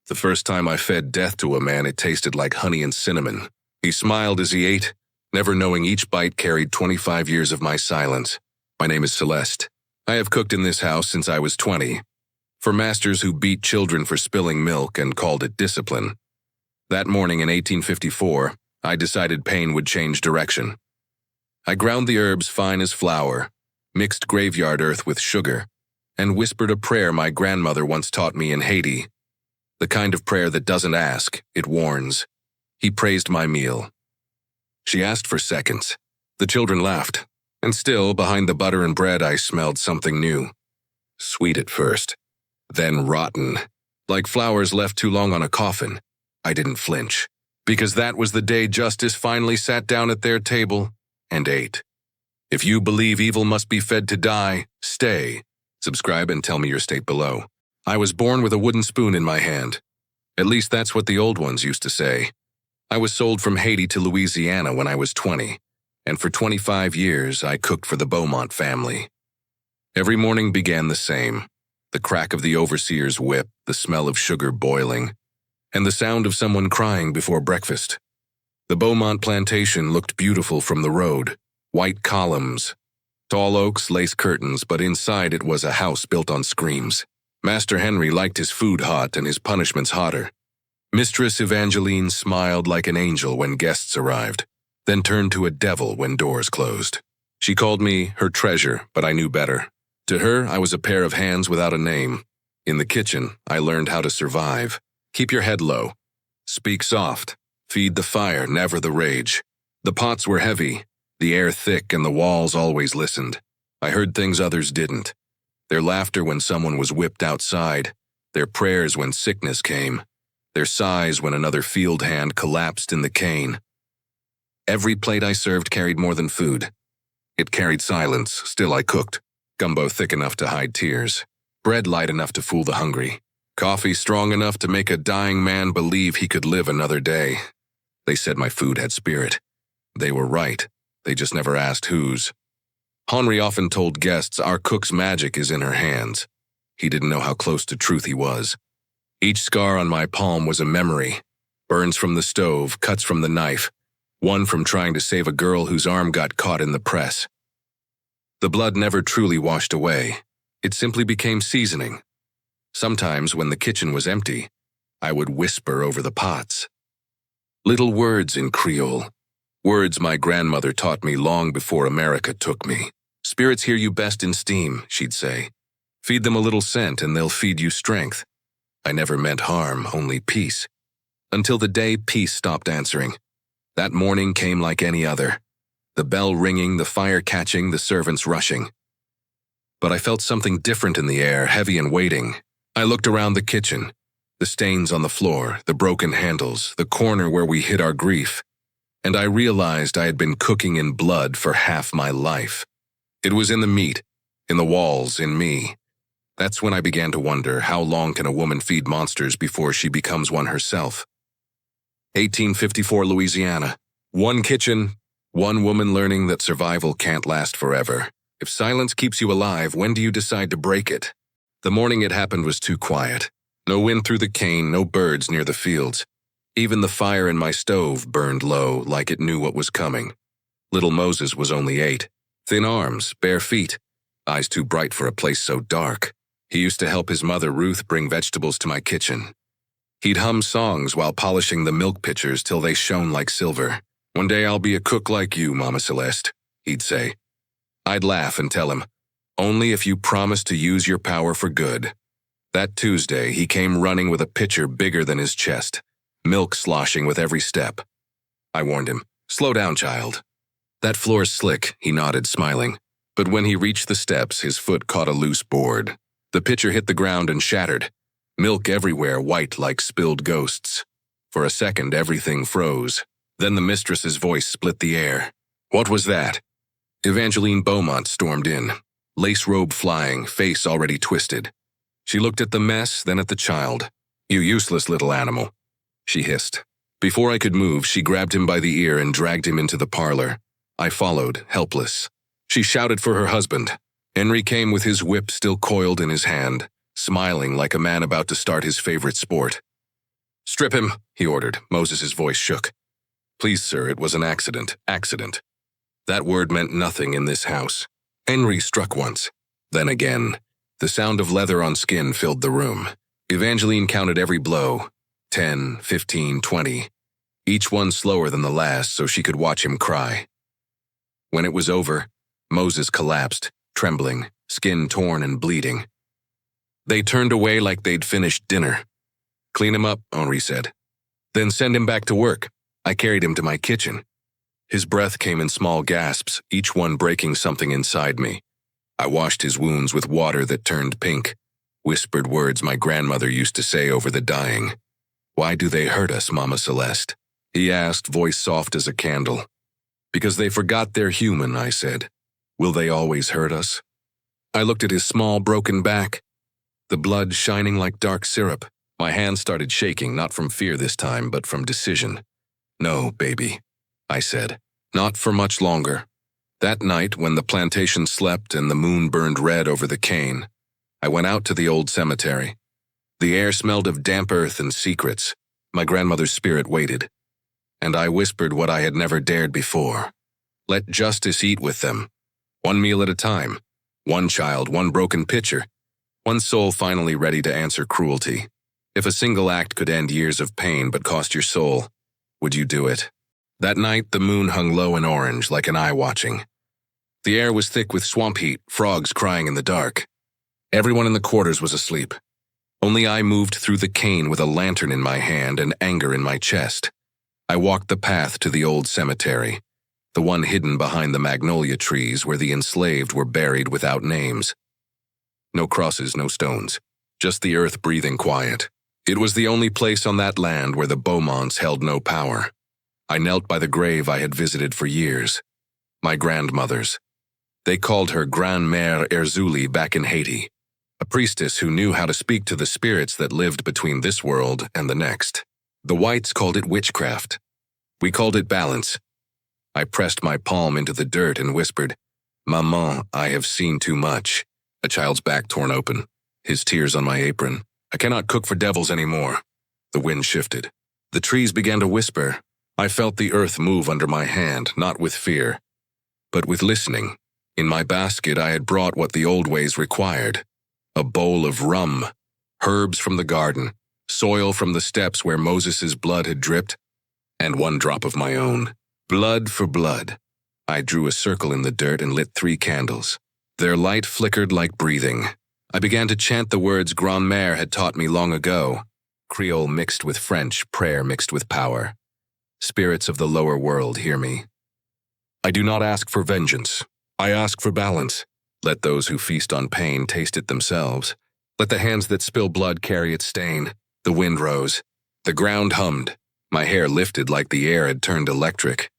The first time I fed death to a man, it tasted like honey and cinnamon. He smiled as he ate, never knowing each bite carried 25 years of my silence. My name is Celeste. I have cooked in this house since I was 20, for masters who beat children for spilling milk and called it discipline. That morning in 1854, I decided pain would change direction. I ground the herbs fine as flour, mixed graveyard earth with sugar, and whispered a prayer my grandmother once taught me in Haiti. The kind of prayer that doesn't ask, it warns. He praised my meal. She asked for seconds. The children laughed, and still, behind the butter and bread, I smelled something new. Sweet at first, then rotten, like flowers left too long on a coffin. I didn't flinch, because that was the day justice finally sat down at their table and ate. If you believe evil must be fed to die, stay. Subscribe and tell me your state below. I was born with a wooden spoon in my hand. At least that's what the old ones used to say. I was sold from Haiti to Louisiana when I was 20, and for 25 years I cooked for the Beaumont family. Every morning began the same. The crack of the overseer's whip, the smell of sugar boiling, and the sound of someone crying before breakfast. The Beaumont plantation looked beautiful from the road. White columns, tall oaks, lace curtains, but inside it was a house built on screams. Master Henry liked his food hot and his punishments hotter. Mistress Evangeline smiled like an angel when guests arrived, then turned to a devil when doors closed. She called me her treasure, but I knew better. To her, I was a pair of hands without a name. In the kitchen, I learned how to survive. Keep your head low. Speak soft. Feed the fire, never the rage. The pots were heavy, the air thick, and the walls always listened. I heard things others didn't. Their laughter when someone was whipped outside, their prayers when sickness came, their sighs when another field hand collapsed in the cane. Every plate I served carried more than food. It carried silence, still I cooked. Gumbo thick enough to hide tears. Bread light enough to fool the hungry. Coffee strong enough to make a dying man believe he could live another day. They said my food had spirit. They were right. They just never asked whose. Henri often told guests our cook's magic is in her hands. He didn't know how close to truth he was. Each scar on my palm was a memory. Burns from the stove, cuts from the knife. One from trying to save a girl whose arm got caught in the press. The blood never truly washed away. It simply became seasoning. Sometimes, when the kitchen was empty, I would whisper over the pots. Little words in Creole. Words my grandmother taught me long before America took me. Spirits hear you best in steam, she'd say. Feed them a little scent and they'll feed you strength. I never meant harm, only peace. Until the day peace stopped answering. That morning came like any other. The bell ringing, the fire catching, the servants rushing. But I felt something different in the air, heavy and waiting. I looked around the kitchen. The stains on the floor, the broken handles, the corner where we hid our grief. And I realized I had been cooking in blood for half my life. It was in the meat, in the walls, in me. That's when I began to wonder, how long can a woman feed monsters before she becomes one herself? 1854 Louisiana. One kitchen, one woman learning that survival can't last forever. If silence keeps you alive, when do you decide to break it? The morning it happened was too quiet. No wind through the cane, no birds near the fields. Even the fire in my stove burned low, like it knew what was coming. Little Moses was only 8. Thin arms, bare feet, eyes too bright for a place so dark. He used to help his mother Ruth bring vegetables to my kitchen. He'd hum songs while polishing the milk pitchers till they shone like silver. "One day I'll be a cook like you, Mama Celeste," he'd say. I'd laugh and tell him, "Only if you promise to use your power for good." That Tuesday, he came running with a pitcher bigger than his chest, milk sloshing with every step. I warned him, "Slow down, child." "That floor's slick," he nodded, smiling. But when he reached the steps, his foot caught a loose board. The pitcher hit the ground and shattered. Milk everywhere, white like spilled ghosts. For a second, everything froze. Then the mistress's voice split the air. "What was that?" Evangeline Beaumont stormed in, lace robe flying, face already twisted. She looked at the mess, then at the child. "You useless little animal," she hissed. Before I could move, she grabbed him by the ear and dragged him into the parlor. I followed, helpless. She shouted for her husband. Henry came with his whip still coiled in his hand, smiling like a man about to start his favorite sport. "Strip him," he ordered. Moses's voice shook. "Please, sir, it was an accident. Accident." That word meant nothing in this house. Henry struck once. Then again. The sound of leather on skin filled the room. Evangeline counted every blow. 10, 15, 20. Each one slower than the last so she could watch him cry. When it was over, Moses collapsed, trembling, skin torn and bleeding. They turned away like they'd finished dinner. "Clean him up," Henri said. "Then send him back to work." I carried him to my kitchen. His breath came in small gasps, each one breaking something inside me. I washed his wounds with water that turned pink, whispered words my grandmother used to say over the dying. "Why do they hurt us, Mama Celeste?" he asked, voice soft as a candle. "Because they forgot they're human," I said. "Will they always hurt us?" I looked at his small, broken back, the blood shining like dark syrup. My hands started shaking, not from fear this time, but from decision. "No, baby," I said. "Not for much longer." That night, when the plantation slept and the moon burned red over the cane, I went out to the old cemetery. The air smelled of damp earth and secrets. My grandmother's spirit waited. And I whispered what I had never dared before. Let justice eat with them. One meal at a time. One child, one broken pitcher. One soul finally ready to answer cruelty. If a single act could end years of pain but cost your soul, would you do it? That night, the moon hung low and orange, like an eye watching. The air was thick with swamp heat, frogs crying in the dark. Everyone in the quarters was asleep. Only I moved through the cane with a lantern in my hand and anger in my chest. I walked the path to the old cemetery, the one hidden behind the magnolia trees where the enslaved were buried without names. No crosses, no stones, just the earth breathing quiet. It was the only place on that land where the Beaumonts held no power. I knelt by the grave I had visited for years. My grandmother's. They called her Grand-Mère Erzouli back in Haiti, a priestess who knew how to speak to the spirits that lived between this world and the next. The whites called it witchcraft. We called it balance. I pressed my palm into the dirt and whispered, "Maman, I have seen too much." A child's back torn open, his tears on my apron. "I cannot cook for devils anymore." The wind shifted. The trees began to whisper. I felt the earth move under my hand, not with fear, but with listening. In my basket, I had brought what the old ways required. A bowl of rum, herbs from the garden, soil from the steps where Moses's blood had dripped, and one drop of my own. Blood for blood. I drew a circle in the dirt and lit 3 candles. Their light flickered like breathing. I began to chant the words Grand-Mère had taught me long ago. Creole mixed with French, prayer mixed with power. Spirits of the lower world, hear me. I do not ask for vengeance. I ask for balance. Let those who feast on pain taste it themselves. Let the hands that spill blood carry its stain. The wind rose. The ground hummed. My hair lifted like the air had turned electric.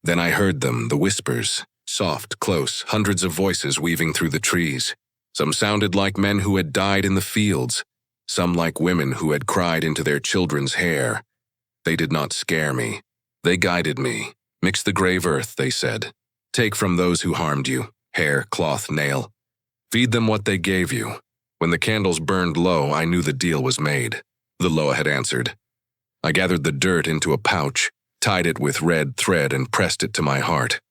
Then I heard them, the whispers, soft, close, hundreds of voices weaving through the trees. Some sounded like men who had died in the fields, some like women who had cried into their children's hair. They did not scare me. They guided me. Mix the grave earth, they said. Take from those who harmed you, hair, cloth, nail. Feed them what they gave you. When the candles burned low, I knew the deal was made. The Loa had answered. I gathered the dirt into a pouch, tied it with red thread, and pressed it to my heart.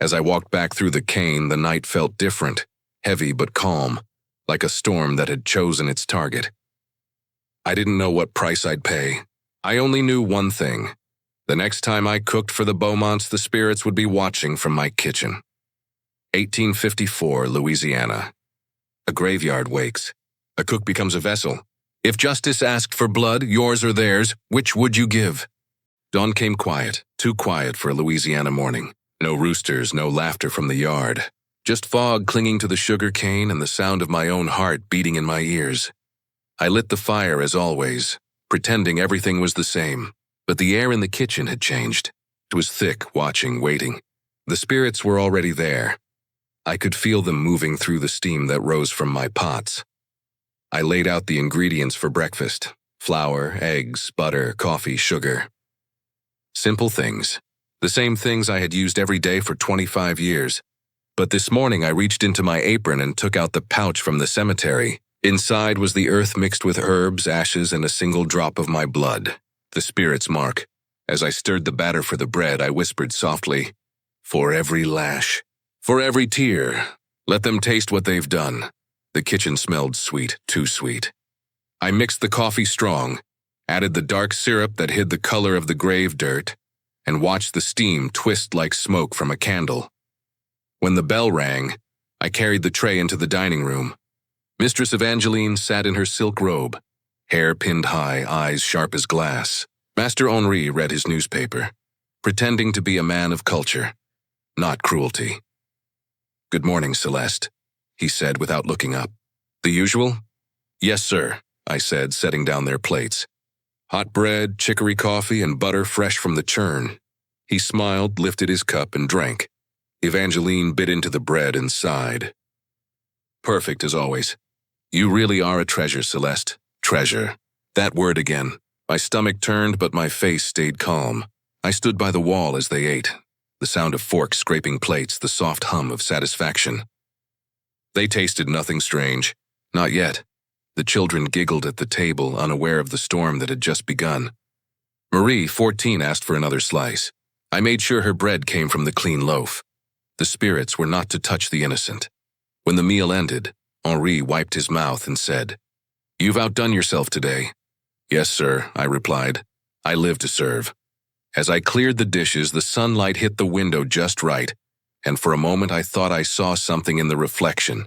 As I walked back through the cane, the night felt different, heavy but calm, like a storm that had chosen its target. I didn't know what price I'd pay. I only knew one thing. The next time I cooked for the Beaumonts, the spirits would be watching from my kitchen. 1854, Louisiana. A graveyard wakes. A cook becomes a vessel. If justice asked for blood, yours or theirs, which would you give? Dawn came quiet, too quiet for a Louisiana morning. No roosters, no laughter from the yard. Just fog clinging to the sugar cane and the sound of my own heart beating in my ears. I lit the fire as always, pretending everything was the same. But the air in the kitchen had changed. It was thick, watching, waiting. The spirits were already there. I could feel them moving through the steam that rose from my pots. I laid out the ingredients for breakfast: flour, eggs, butter, coffee, sugar. Simple things. The same things I had used every day for 25 years. But this morning I reached into my apron and took out the pouch from the cemetery, Inside was the earth mixed with herbs, ashes, and a single drop of my blood, the spirit's mark. As I stirred the batter for the bread, I whispered softly, "For every lash, for every tear, let them taste what they've done." The kitchen smelled sweet, too sweet. I mixed the coffee strong, added the dark syrup that hid the color of the grave dirt, and watched the steam twist like smoke from a candle. When the bell rang, I carried the tray into the dining room. Mistress Evangeline sat in her silk robe, hair pinned high, eyes sharp as glass. Master Henri read his newspaper, pretending to be a man of culture, not cruelty. "Good morning, Celeste," he said without looking up. "The usual?" "Yes, sir," I said, setting down their plates. "Hot bread, chicory coffee, and butter fresh from the churn." He smiled, lifted his cup, and drank. Evangeline bit into the bread and sighed. "Perfect as always. You really are a treasure, Celeste. Treasure. That word again. My stomach turned, but my face stayed calm. I stood by the wall as they ate, the sound of forks scraping plates, the soft hum of satisfaction. They tasted nothing strange. Not yet. The children giggled at the table, unaware of the storm that had just begun. Marie, 14, asked for another slice. I made sure her bread came from the clean loaf. The spirits were not to touch the innocent. When the meal ended, Henri wiped his mouth and said, "You've outdone yourself today." "Yes, sir," I replied. "I live to serve." As I cleared the dishes, the sunlight hit the window just right, and for a moment I thought I saw something in the reflection.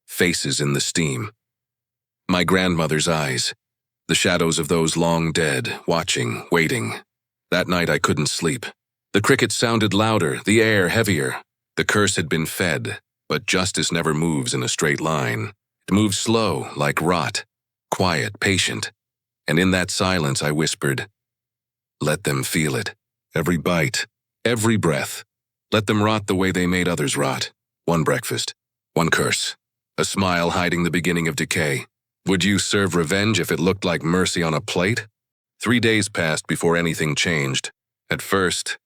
Faces in the steam. My grandmother's eyes. The shadows of those long dead, watching, waiting. That night I couldn't sleep. The crickets sounded louder, the air heavier. The curse had been fed, but justice never moves in a straight line. It moves slow, like rot, quiet, patient. And in that silence I whispered, "Let them feel it. Every bite, every breath. Let them rot the way they made others rot. One breakfast, one curse. A smile hiding the beginning of decay. Would you serve revenge if it looked like mercy on a plate?" 3 days passed before anything changed. At first,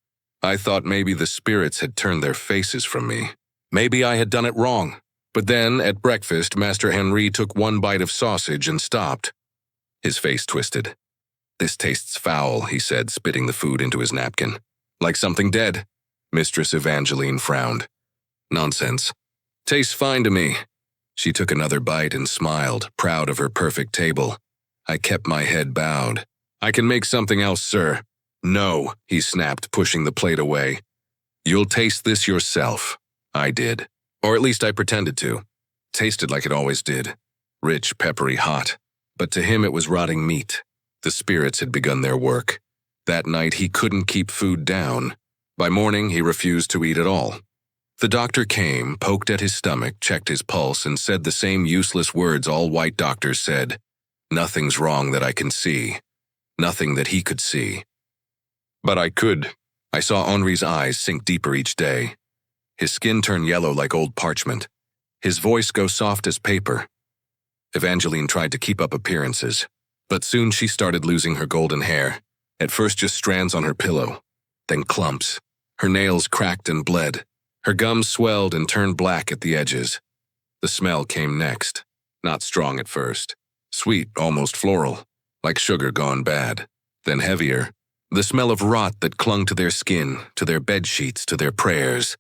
I thought maybe the spirits had turned their faces from me. Maybe I had done it wrong. But then, at breakfast, Master Henri took one bite of sausage and stopped. His face twisted. "This tastes foul," he said, spitting the food into his napkin. "Like something dead." Mistress Evangeline frowned. "Nonsense. Tastes fine to me." She took another bite and smiled, proud of her perfect table. I kept my head bowed. "I can make something else, sir." "No," he snapped, pushing the plate away. "You'll taste this yourself." I did. Or at least I pretended to. Tasted like it always did. Rich, peppery, hot. But to him it was rotting meat. The spirits had begun their work. That night he couldn't keep food down. By morning he refused to eat at all. The doctor came, poked at his stomach, checked his pulse, and said the same useless words all white doctors said. "Nothing's wrong that I can see. Nothing that he could see." But I could. I saw Henri's eyes sink deeper each day. His skin turn yellow like old parchment. His voice go soft as paper. Evangeline tried to keep up appearances, but soon she started losing her golden hair. At first just strands on her pillow, then clumps. Her nails cracked and bled. Her gums swelled and turned black at the edges. The smell came next. Not strong at first. Sweet, almost floral, like sugar gone bad. Then heavier. The smell of rot that clung to their skin, to their bed sheets, to their prayers.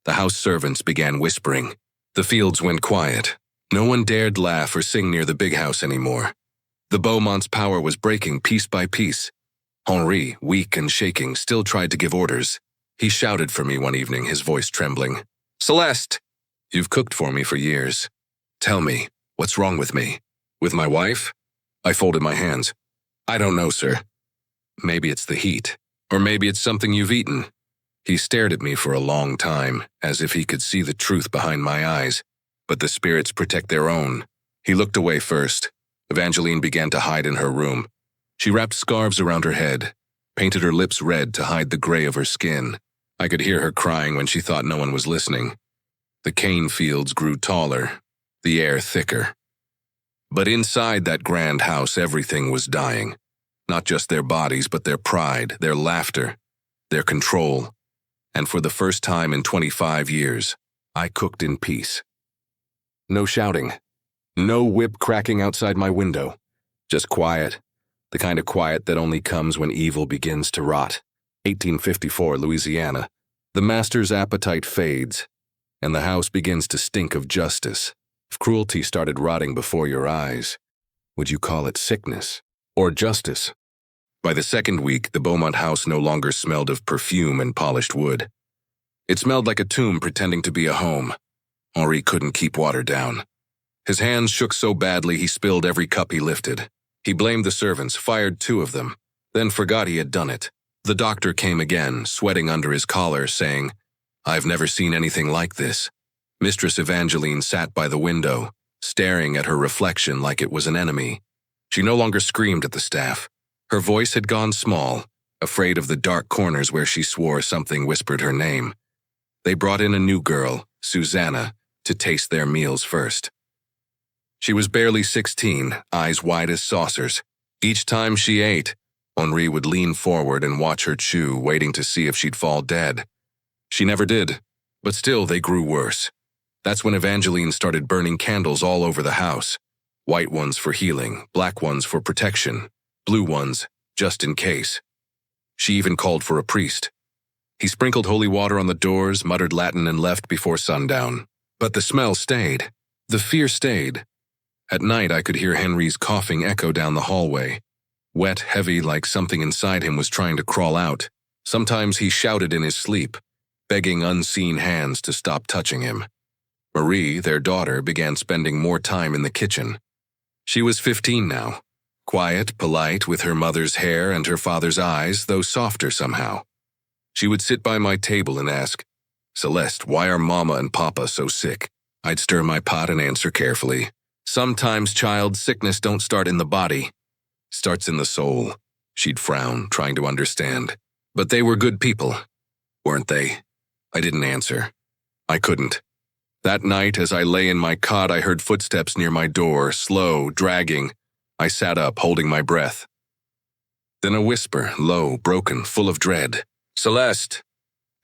The house servants began whispering. The fields went quiet. No one dared laugh or sing near the big house anymore. The Beaumont's power was breaking piece by piece. Henri, weak and shaking, still tried to give orders. He shouted for me one evening, his voice trembling. "Celeste! You've cooked for me for years. Tell me, what's wrong with me? With my wife?" I folded my hands. "I don't know, sir. Maybe it's the heat. Or maybe it's something you've eaten." He stared at me for a long time, as if he could see the truth behind my eyes. But the spirits protect their own. He looked away first. Evangeline began to hide in her room. She wrapped scarves around her head, painted her lips red to hide the gray of her skin. I could hear her crying when she thought no one was listening. The cane fields grew taller, the air thicker. But inside that grand house, everything was dying. Not just their bodies, but their pride, their laughter, their control. And for the first time in 25 years, I cooked in peace. No shouting, No whip cracking outside my window. Just quiet. The kind of quiet that only comes when evil begins to rot. 1854, Louisiana. The master's appetite fades, and the house begins to stink of justice. If cruelty started rotting before your eyes, would you call it sickness or justice? By the second week, the Beaumont house no longer smelled of perfume and polished wood. It smelled like a tomb pretending to be a home. Henri couldn't keep water down. His hands shook so badly he spilled every cup he lifted. He blamed the servants, fired 2 of them, then forgot he had done it. The doctor came again, sweating under his collar, saying, "I've never seen anything like this." Mistress Evangeline sat by the window, staring at her reflection like it was an enemy. She no longer screamed at the staff. Her voice had gone small, afraid of the dark corners where she swore something whispered her name. They brought in a new girl, Susanna, to taste their meals first. She was barely 16, eyes wide as saucers. Each time she ate, Henri would lean forward and watch her chew, waiting to see if she'd fall dead. She never did, but still they grew worse. That's when Evangeline started burning candles all over the house. White ones for healing, black ones for protection, blue ones just in case. She even called for a priest. He sprinkled holy water on the doors, muttered Latin, and left before sundown. But the smell stayed. The fear stayed. At night, I could hear Henri's coughing echo down the hallway. Wet, heavy, like something inside him was trying to crawl out. Sometimes he shouted in his sleep, begging unseen hands to stop touching him. Marie, their daughter, began spending more time in the kitchen. She was 15 now. Quiet, polite, with her mother's hair and her father's eyes, though softer somehow. She would sit by my table and ask, "Celeste, why are Mama and Papa so sick?" I'd stir my pot and answer carefully, "Sometimes, child, sickness don't start in the body. Starts in the soul." She'd frown, trying to understand. But they were good people, weren't they? I didn't answer. I couldn't. That night, as I lay in my cot, I heard footsteps near my door, slow, dragging. I sat up, holding my breath. Then a whisper, low, broken, full of dread. "Celeste,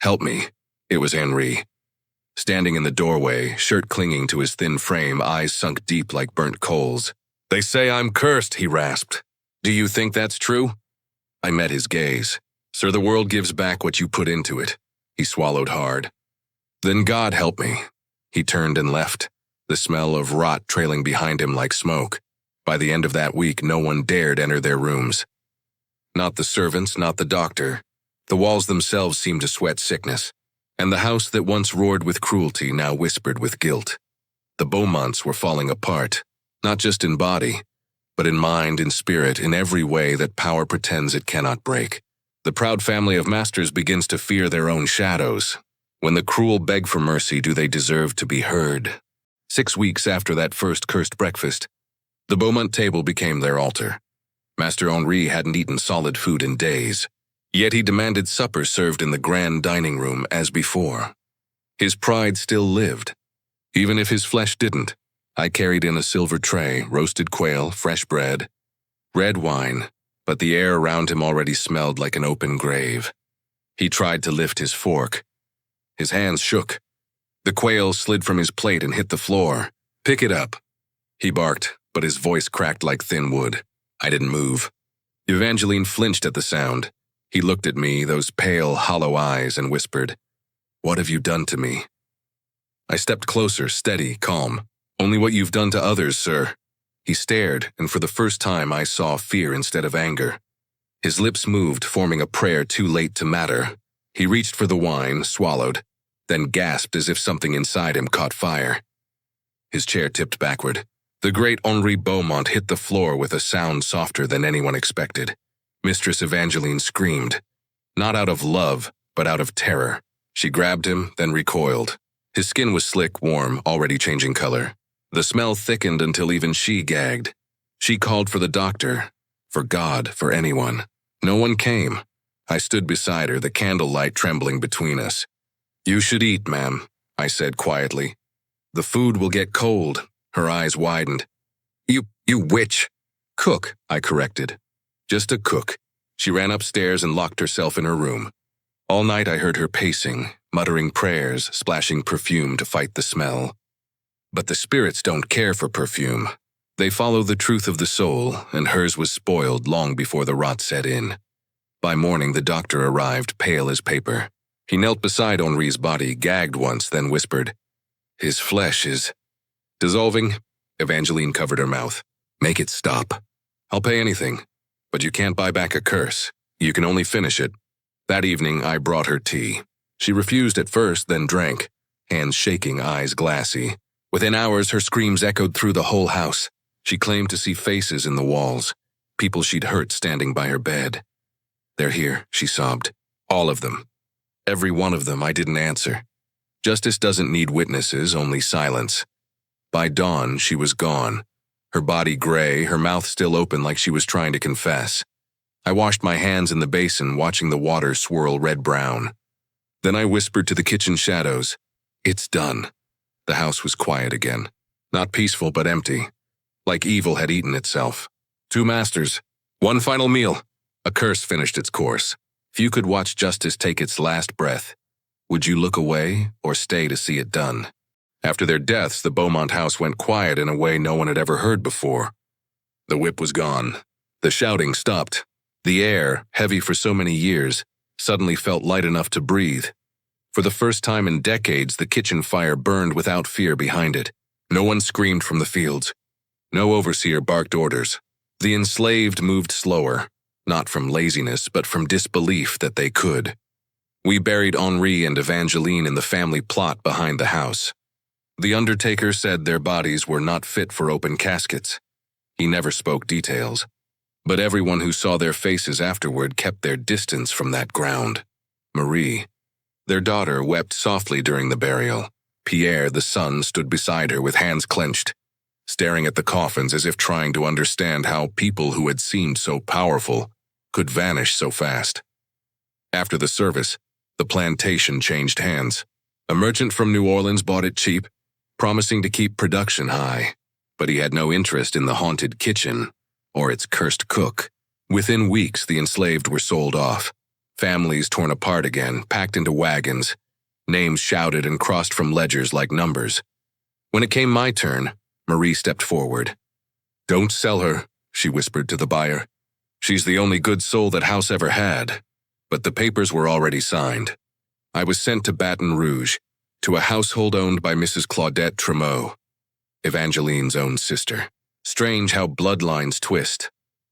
help me." It was Henri. Standing in the doorway, shirt clinging to his thin frame, eyes sunk deep like burnt coals. "They say I'm cursed," he rasped. "Do you think that's true?" I met his gaze. "Sir, the world gives back what you put into it." He swallowed hard. "Then God help me." He turned and left, the smell of rot trailing behind him like smoke. By the end of that week, no one dared enter their rooms. Not the servants, not the doctor. The walls themselves seemed to sweat sickness, and the house that once roared with cruelty now whispered with guilt. The Beaumonts were falling apart, not just in body, but in mind, in spirit, in every way that power pretends it cannot break. The proud family of masters begins to fear their own shadows. When the cruel beg for mercy, do they deserve to be heard? 6 weeks after that first cursed breakfast, the Beaumont table became their altar. Master Henri hadn't eaten solid food in days, yet he demanded supper served in the grand dining room as before. His pride still lived. Even if his flesh didn't, I carried in a silver tray, roasted quail, fresh bread, red wine, but the air around him already smelled like an open grave. He tried to lift his fork. His hands shook. The quail slid from his plate and hit the floor. "Pick it up," he barked, but his voice cracked like thin wood. I didn't move. Evangeline flinched at the sound. He looked at me, those pale, hollow eyes, and whispered, "What have you done to me?" I stepped closer, steady, calm. "Only what you've done to others, sir." He stared, and for the first time I saw fear instead of anger. His lips moved, forming a prayer too late to matter. He reached for the wine, swallowed, then gasped as if something inside him caught fire. His chair tipped backward. The great Henri Beaumont hit the floor with a sound softer than anyone expected. Mistress Evangeline screamed, not out of love, but out of terror. She grabbed him, then recoiled. His skin was slick, warm, already changing color. The smell thickened until even she gagged. She called for the doctor, for God, for anyone. No one came. I stood beside her, the candlelight trembling between us. "You should eat, ma'am," I said quietly. "The food will get cold." Her eyes widened. You witch." "Cook," I corrected. "Just a cook." She ran upstairs and locked herself in her room. All night I heard her pacing, muttering prayers, splashing perfume to fight the smell. But the spirits don't care for perfume. They follow the truth of the soul, and hers was spoiled long before the rot set in. By morning, the doctor arrived, pale as paper. He knelt beside Henri's body, gagged once, then whispered, "His flesh is dissolving." Evangeline covered her mouth. "Make it stop. I'll pay anything, but you can't buy back a curse. You can only finish it." That evening, I brought her tea. She refused at first, then drank, hands shaking, eyes glassy. Within hours, her screams echoed through the whole house. She claimed to see faces in the walls, people she'd hurt standing by her bed. "They're here," she sobbed. "All of them. Every one of them." I didn't answer. Justice doesn't need witnesses, only silence. By dawn, she was gone. Her body gray, her mouth still open like she was trying to confess. I washed my hands in the basin, watching the water swirl red-brown. Then I whispered to the kitchen shadows, "It's done." The house was quiet again. Not peaceful, but empty. Like evil had eaten itself. 2 masters. 1 final meal. A curse finished its course. If you could watch justice take its last breath, would you look away or stay to see it done? After their deaths, the Beaumont house went quiet in a way no one had ever heard before. The whip was gone. The shouting stopped. The air, heavy for so many years, suddenly felt light enough to breathe. For the first time in decades, the kitchen fire burned without fear behind it. No one screamed from the fields. No overseer barked orders. The enslaved moved slower, not from laziness, but from disbelief that they could. We buried Henri and Evangeline in the family plot behind the house. The undertaker said their bodies were not fit for open caskets. He never spoke details, but everyone who saw their faces afterward kept their distance from that ground. Marie, their daughter, wept softly during the burial. Pierre, the son, stood beside her with hands clenched, staring at the coffins as if trying to understand how people who had seemed so powerful could vanish so fast. After the service, the plantation changed hands. A merchant from New Orleans bought it cheap, promising to keep production high, but he had no interest in the haunted kitchen or its cursed cook. Within weeks, the enslaved were sold off. Families torn apart again, packed into wagons, names shouted and crossed from ledgers like numbers. When it came my turn, Marie stepped forward. "Don't sell her," she whispered to the buyer. "She's the only good soul that house ever had." But the papers were already signed. I was sent to Baton Rouge, to a household owned by Mrs. Claudette Tremeau, Evangeline's own sister. Strange how bloodlines twist.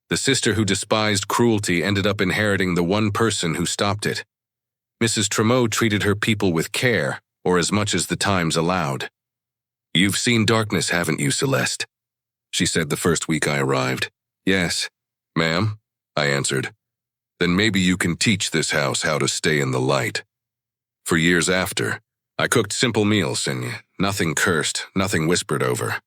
The sister who despised cruelty ended up inheriting the one person who stopped it. Mrs. Tremeau treated her people with care, or as much as the times allowed. "You've seen darkness, haven't you, Celeste?" she said the first week I arrived. "Yes, ma'am," I answered. "Then maybe you can teach this house how to stay in the light." For years after, I cooked simple meals and nothing cursed, nothing whispered over.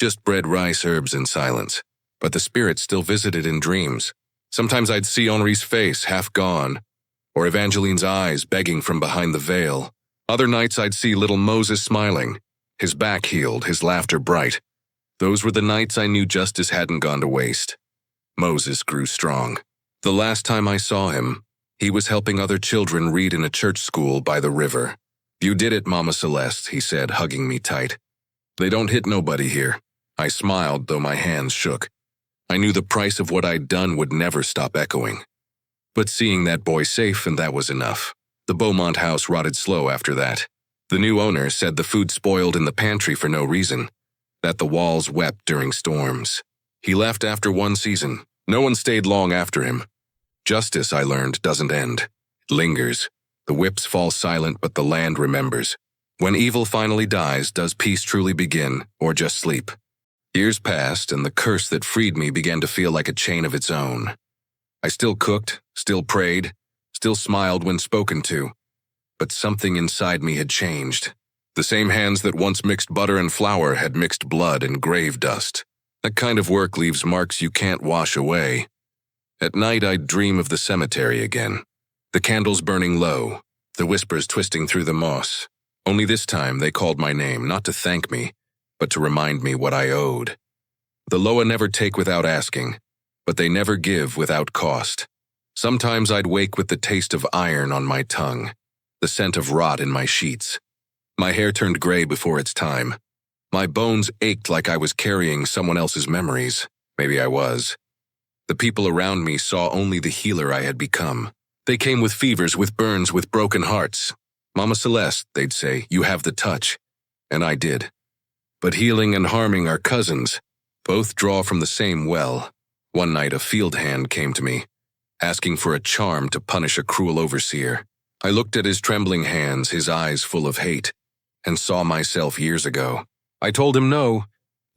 Just bread, rice, herbs, and silence. But the spirits still visited in dreams. Sometimes I'd see Henri's face, half gone, or Evangeline's eyes begging from behind the veil. Other nights I'd see little Moses smiling, his back healed, his laughter bright. Those were the nights I knew justice hadn't gone to waste. Moses grew strong. The last time I saw him, he was helping other children read in a church school by the river. "You did it, Mama Celeste," he said, hugging me tight. "They don't hit nobody here." I smiled, though my hands shook. I knew the price of what I'd done would never stop echoing. But seeing that boy safe, and that was enough. The Beaumont house rotted slow after that. The new owner said the food spoiled in the pantry for no reason, that the walls wept during storms. He left after 1 season. No one stayed long after him. Justice, I learned, doesn't end. It lingers. The whips fall silent, but the land remembers. When evil finally dies, does peace truly begin, or just sleep? Years passed, and the curse that freed me began to feel like a chain of its own. I still cooked, still prayed, still smiled when spoken to. But something inside me had changed. The same hands that once mixed butter and flour had mixed blood and grave dust. That kind of work leaves marks you can't wash away. At night, I'd dream of the cemetery again. The candles burning low, the whispers twisting through the moss. Only this time, they called my name, not to thank me, but to remind me what I owed. The Loa never take without asking, but they never give without cost. Sometimes I'd wake with the taste of iron on my tongue, the scent of rot in my sheets. My hair turned gray before its time. My bones ached like I was carrying someone else's memories. Maybe I was. The people around me saw only the healer I had become. They came with fevers, with burns, with broken hearts. "Mama Celeste," they'd say, "you have the touch." And I did. But healing and harming are cousins. Both draw from the same well. One night a field hand came to me, asking for a charm to punish a cruel overseer. I looked at his trembling hands, his eyes full of hate, and saw myself years ago. I told him no.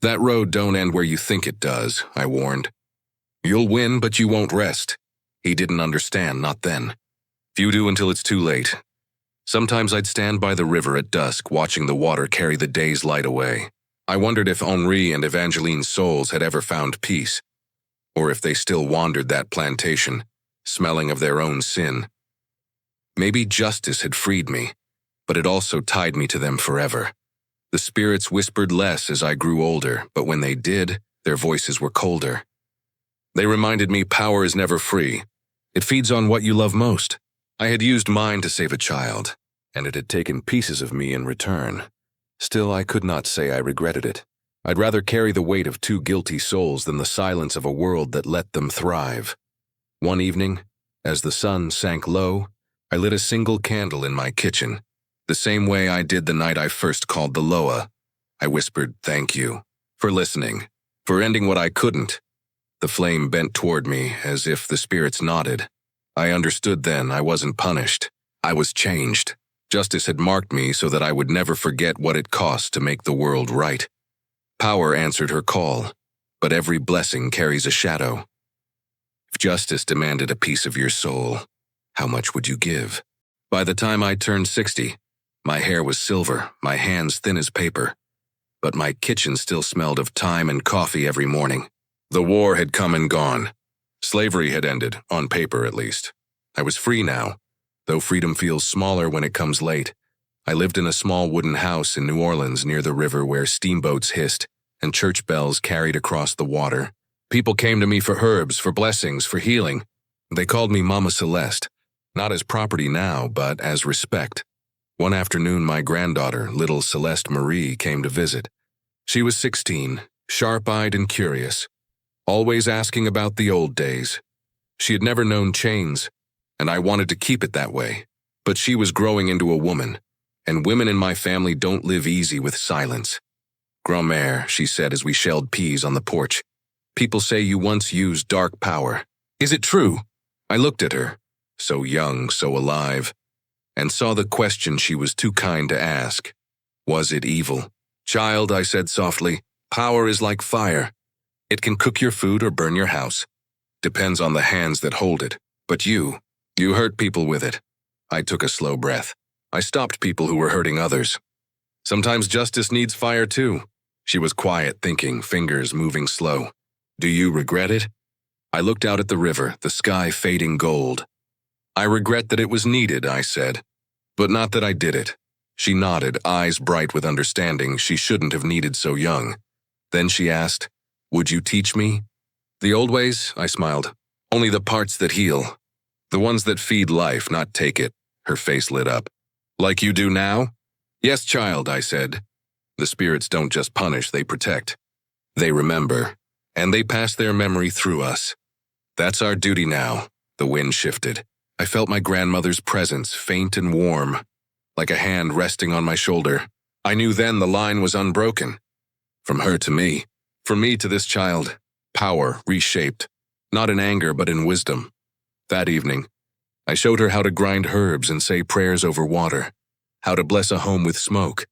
"That road don't end where you think it does," I warned. "You'll win, but you won't rest." He didn't understand, not then. Voodoo until it's too late. Sometimes I'd stand by the river at dusk, watching the water carry the day's light away. I wondered if Henri and Evangeline's souls had ever found peace, or if they still wandered that plantation, smelling of their own sin. Maybe justice had freed me, but it also tied me to them forever. The spirits whispered less as I grew older, but when they did, their voices were colder. They reminded me power is never free. It feeds on what you love most. I had used mine to save a child, and it had taken pieces of me in return. Still, I could not say I regretted it. I'd rather carry the weight of two guilty souls than the silence of a world that let them thrive. One evening, as the sun sank low, I lit a single candle in my kitchen, the same way I did the night I first called the Loa. I whispered, "Thank you," for listening, for ending what I couldn't. The flame bent toward me as if the spirits nodded. I understood then I wasn't punished. I was changed. Justice had marked me so that I would never forget what it cost to make the world right. Power answered her call, but every blessing carries a shadow. If justice demanded a piece of your soul, how much would you give? By the time I turned 60, my hair was silver, my hands thin as paper, but my kitchen still smelled of thyme and coffee every morning. The war had come and gone. Slavery had ended, on paper at least. I was free now, though freedom feels smaller when it comes late. I lived in a small wooden house in New Orleans near the river where steamboats hissed and church bells carried across the water. People came to me for herbs, for blessings, for healing. They called me Mama Celeste, not as property now, but as respect. One afternoon, my granddaughter, little Celeste Marie, came to visit. She was 16, sharp-eyed and curious, always asking about the old days. She had never known chains, and I wanted to keep it that way. But she was growing into a woman, and women in my family don't live easy with silence. "Grand-mère," she said as we shelled peas on the porch, "people say you once used dark power. Is it true?" I looked at her, so young, so alive, and saw the question she was too kind to ask. Was it evil? "Child," I said softly, "power is like fire. It can cook your food or burn your house. Depends on the hands that hold it. But you hurt people with it." I took a slow breath. I stopped people who were hurting others. "Sometimes justice needs fire too." She was quiet, thinking, fingers moving slow. "Do you regret it?" I looked out at the river, the sky fading gold. "I regret that it was needed," I said, "but not that I did it." She nodded, eyes bright with understanding she shouldn't have needed so young. Then she asked, "Would you teach me?" "The old ways," I smiled. "Only the parts that heal. The ones that feed life, not take it." Her face lit up. "Like you do now?" "Yes, child," I said. The spirits don't just punish, they protect. They remember, and they pass their memory through us. That's our duty now. The wind shifted. I felt my grandmother's presence, faint and warm, like a hand resting on my shoulder. I knew then the line was unbroken. From her to me. From me to this child, power reshaped, not in anger but in wisdom. That evening, I showed her how to grind herbs and say prayers over water, how to bless a home with smoke,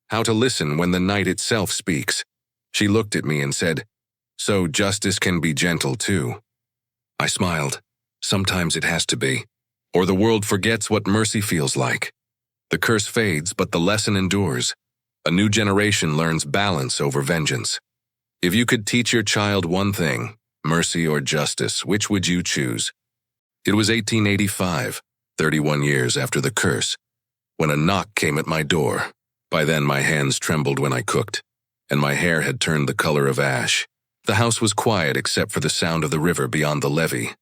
how to listen when the night itself speaks. She looked at me and said, "So justice can be gentle too." I smiled. Sometimes it has to be, or the world forgets what mercy feels like. The curse fades, but the lesson endures. A new generation learns balance over vengeance. If you could teach your child one thing, mercy or justice, which would you choose? It was 1885, 31 years after the curse, when a knock came at my door. By then my hands trembled when I cooked, and my hair had turned the color of ash. The house was quiet except for the sound of the river beyond the levee.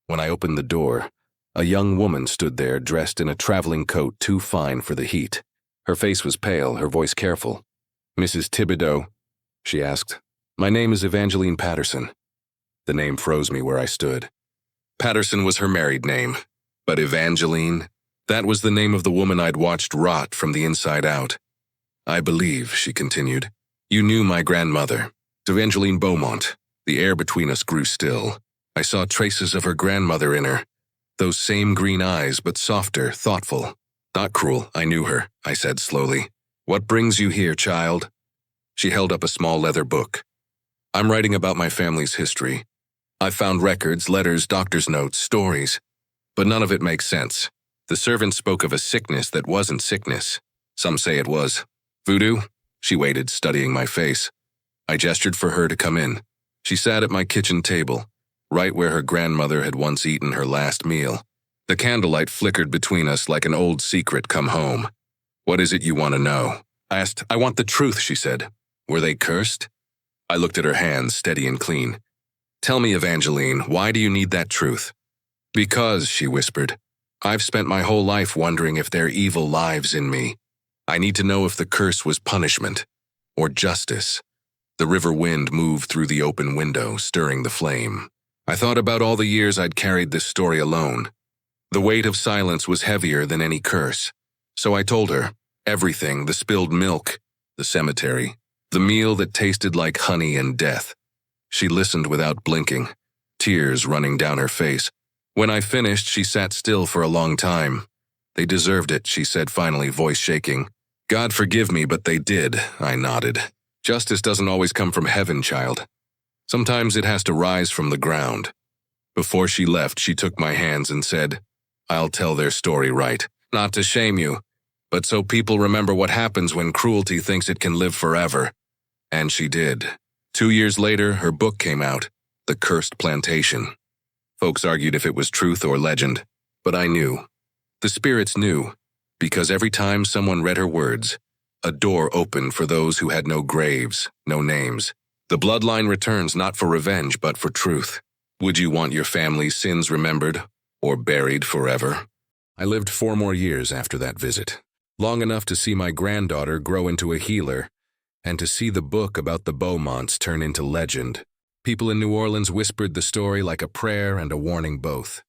When I opened the door, a young woman stood there dressed in a traveling coat too fine for the heat. Her face was pale, her voice careful. Mrs. Thibodeau, she asked. My name is Evangeline Patterson. The name froze me where I stood. Patterson was her married name, but Evangeline, that was the name of the woman I'd watched rot from the inside out. I believe, she continued, you knew my grandmother, Evangeline Beaumont. The air between us grew still. I saw traces of her grandmother in her. Those same green eyes, but softer, thoughtful. Not cruel, I knew her, I said slowly. What brings you here, child? She held up a small leather book. I'm writing about my family's history. I found records, letters, doctor's notes, stories. But none of it makes sense. The servant spoke of a sickness that wasn't sickness. Some say it was. Voodoo? She waited, studying my face. I gestured for her to come in. She sat at my kitchen table, right where her grandmother had once eaten her last meal. The candlelight flickered between us like an old secret come home. What is it you want to know? I asked. I want the truth, she said. Were they cursed? I looked at her hands, steady and clean. Tell me, Evangeline, why do you need that truth? Because, she whispered, I've spent my whole life wondering if there are evil lives in me. I need to know if the curse was punishment or justice. The river wind moved through the open window, stirring the flame. I thought about all the years I'd carried this story alone. The weight of silence was heavier than any curse. So I told her, everything, the spilled milk, the cemetery, the meal that tasted like honey and death. She listened without blinking, tears running down her face. When I finished, she sat still for a long time. They deserved it, she said finally, voice shaking. God forgive me, but they did, I nodded. Justice doesn't always come from heaven, child. Sometimes it has to rise from the ground. Before she left, she took my hands and said, I'll tell their story right, not to shame you, but so people remember what happens when cruelty thinks it can live forever. And she did. 2 years later, her book came out, The Cursed Plantation. Folks argued if it was truth or legend, but I knew. The spirits knew, because every time someone read her words, a door opened for those who had no graves, no names. The bloodline returns not for revenge, but for truth. Would you want your family's sins remembered or buried forever? I lived 4 more years after that visit, long enough to see my granddaughter grow into a healer and to see the book about the Beaumonts turn into legend. People in New Orleans whispered the story like a prayer and a warning both.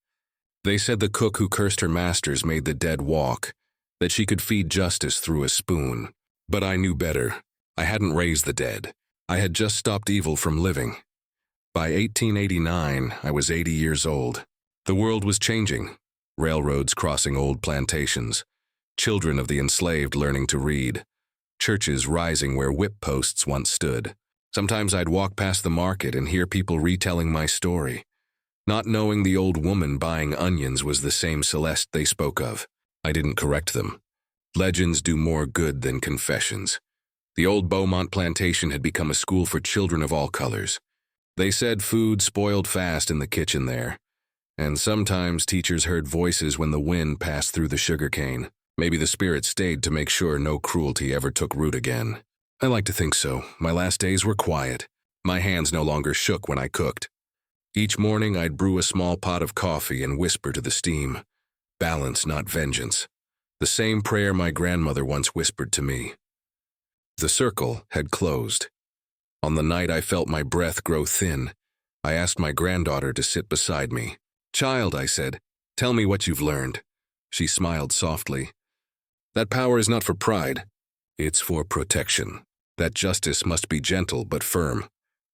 They said the cook who cursed her masters made the dead walk, that she could feed justice through a spoon. But I knew better. I hadn't raised the dead. I had just stopped evil from living. By 1889, I was 80 years old. The world was changing. Railroads crossing old plantations. Children of the enslaved learning to read. Churches rising where whip posts once stood. Sometimes I'd walk past the market and hear people retelling my story, not knowing the old woman buying onions was the same Celeste they spoke of. I didn't correct them. Legends do more good than confessions. The old Beaumont plantation had become a school for children of all colors. They said food spoiled fast in the kitchen there, and sometimes teachers heard voices when the wind passed through the sugarcane. Maybe the spirit stayed to make sure no cruelty ever took root again. I like to think so. My last days were quiet. My hands no longer shook when I cooked. Each morning I'd brew a small pot of coffee and whisper to the steam, balance, not vengeance. The same prayer my grandmother once whispered to me. The circle had closed. On the night I felt my breath grow thin, I asked my granddaughter to sit beside me. Child, I said, tell me what you've learned. She smiled softly. That power is not for pride. It's for protection. That justice must be gentle but firm.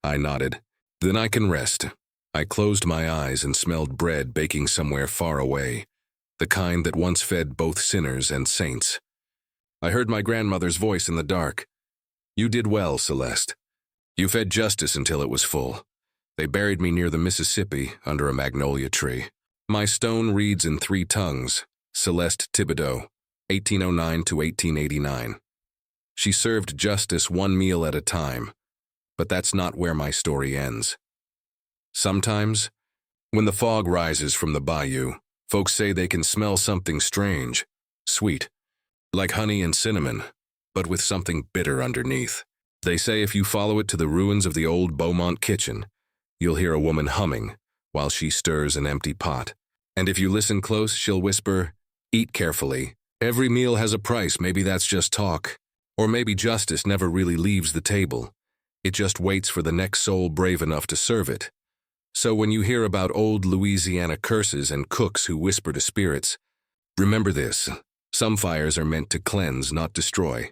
I nodded. Then I can rest. I closed my eyes and smelled bread baking somewhere far away, the kind that once fed both sinners and saints. I heard my grandmother's voice in the dark. You did well, Celeste. You fed justice until it was full. They buried me near the Mississippi under a magnolia tree. My stone reads in 3 tongues, Celeste Thibodeau, 1809 to 1889. She served justice 1 meal at a time, but that's not where my story ends. Sometimes, when the fog rises from the bayou, folks say they can smell something strange, sweet, like honey and cinnamon, but with something bitter underneath. They say if you follow it to the ruins of the old Beaumont kitchen, you'll hear a woman humming while she stirs an empty pot. And if you listen close, she'll whisper, eat carefully. Every meal has a price, maybe that's just talk. Or maybe justice never really leaves the table. It just waits for the next soul brave enough to serve it. So when you hear about old Louisiana curses and cooks who whisper to spirits, remember this: some fires are meant to cleanse, not destroy.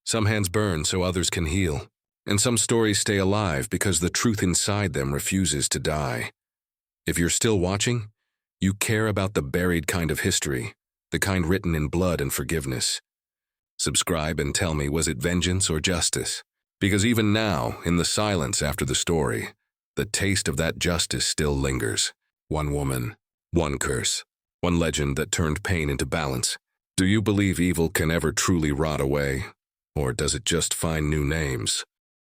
Some hands burn so others can heal. And some stories stay alive because the truth inside them refuses to die. If you're still watching, you care about the buried kind of history, the kind written in blood and forgiveness. Subscribe and tell me, was it vengeance or justice? Because even now, in the silence after the story, the taste of that justice still lingers. One woman, one curse, one legend that turned pain into balance. Do you believe evil can ever truly rot away? Or does it just find new names?